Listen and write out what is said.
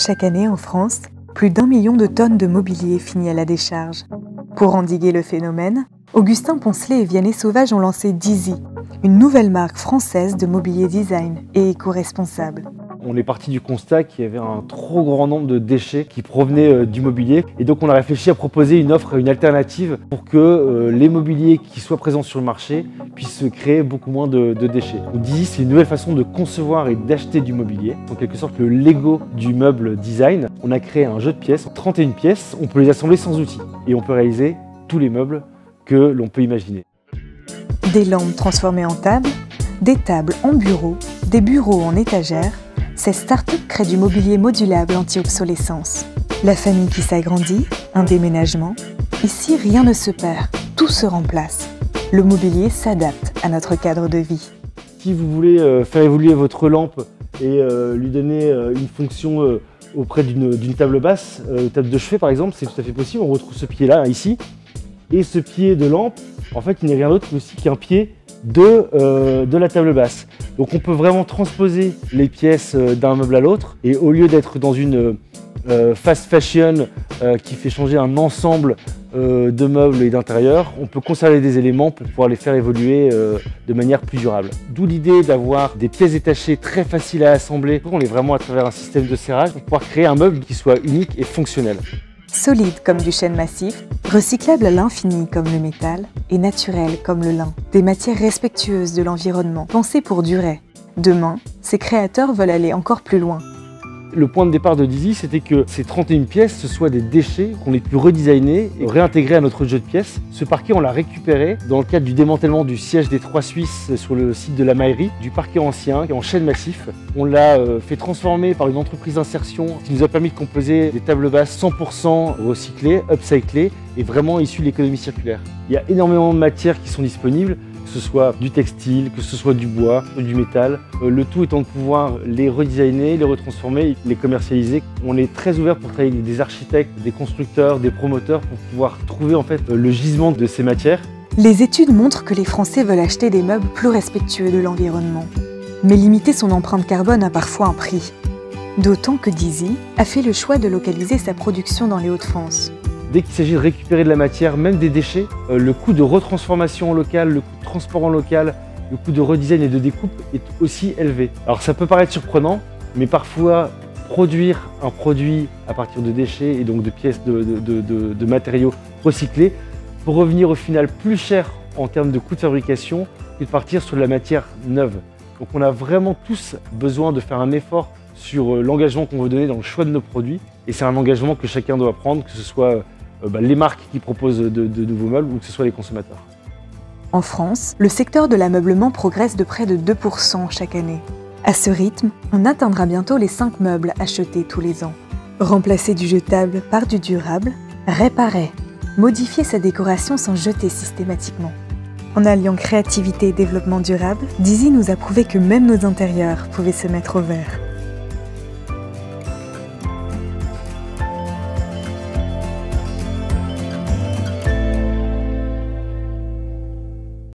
Chaque année en France, plus d'1 million de tonnes de mobilier finit à la décharge. Pour endiguer le phénomène, Augustin Poncelet et Vianney Sauvage ont lancé Dizzy, une nouvelle marque française de mobilier design et éco-responsable. On est parti du constat qu'il y avait un trop grand nombre de déchets qui provenaient du mobilier. Et donc on a réfléchi à proposer une offre, une alternative pour que les mobiliers qui soient présents sur le marché puissent créer beaucoup moins de déchets. Dizzy, c'est une nouvelle façon de concevoir et d'acheter du mobilier. En quelque sorte le Lego du meuble design. On a créé un jeu de pièces, 31 pièces, on peut les assembler sans outils. Et on peut réaliser tous les meubles que l'on peut imaginer. Des lampes transformées en tables, des tables en bureaux, des bureaux en étagères, ces startups créent du mobilier modulable anti-obsolescence. La famille qui s'agrandit, un déménagement. Ici, rien ne se perd, tout se remplace. Le mobilier s'adapte à notre cadre de vie. Si vous voulez faire évoluer votre lampe et lui donner une fonction auprès d'une table basse, table de chevet par exemple, c'est tout à fait possible. On retrouve ce pied-là, ici. Et ce pied de lampe, en fait, il n'est rien d'autre aussi qu'un pied de la table basse. Donc on peut vraiment transposer les pièces d'un meuble à l'autre et au lieu d'être dans une fast fashion qui fait changer un ensemble de meubles et d'intérieur, on peut conserver des éléments pour pouvoir les faire évoluer de manière plus durable. D'où l'idée d'avoir des pièces détachées très faciles à assembler. On est vraiment à travers un système de serrage pour pouvoir créer un meuble qui soit unique et fonctionnel. Solide comme du chêne massif, recyclable à l'infini comme le métal et naturel comme le lin. Des matières respectueuses de l'environnement, pensées pour durer. Demain, ces créateurs veulent aller encore plus loin. Le point de départ de Dizzy, c'était que ces 31 pièces, ce soient des déchets qu'on ait pu redesigner et réintégrer à notre jeu de pièces. Ce parquet, on l'a récupéré dans le cadre du démantèlement du siège des Trois Suisses sur le site de la Maillerie, du parquet ancien en chêne massif. On l'a fait transformer par une entreprise d'insertion qui nous a permis de composer des tables basses 100% recyclées, upcyclées et vraiment issues de l'économie circulaire. Il y a énormément de matières qui sont disponibles, que ce soit du textile, que ce soit du bois, du métal. Le tout étant de pouvoir les redesigner, les retransformer, les commercialiser. On est très ouvert pour travailler avec des architectes, des constructeurs, des promoteurs pour pouvoir trouver en fait le gisement de ces matières. Les études montrent que les Français veulent acheter des meubles plus respectueux de l'environnement. Mais limiter son empreinte carbone a parfois un prix. D'autant que Dizzy a fait le choix de localiser sa production dans les Hauts-de-France. Dès qu'il s'agit de récupérer de la matière, même des déchets, le coût de retransformation en local, le coût de transport en local, le coût de redesign et de découpe est aussi élevé. Alors ça peut paraître surprenant, mais parfois produire un produit à partir de déchets et donc de pièces de matériaux recyclés peut revenir au final plus cher en termes de coût de fabrication que de partir sur de la matière neuve. Donc on a vraiment tous besoin de faire un effort sur l'engagement qu'on veut donner dans le choix de nos produits et c'est un engagement que chacun doit prendre, que ce soit les marques qui proposent de nouveaux meubles ou que ce soit les consommateurs. En France, le secteur de l'ameublement progresse de près de 2% chaque année. À ce rythme, on atteindra bientôt les 5 meubles achetés tous les ans. Remplacer du jetable par du durable, réparer, modifier sa décoration sans jeter systématiquement. En alliant créativité et développement durable, Dizzy nous a prouvé que même nos intérieurs pouvaient se mettre au vert.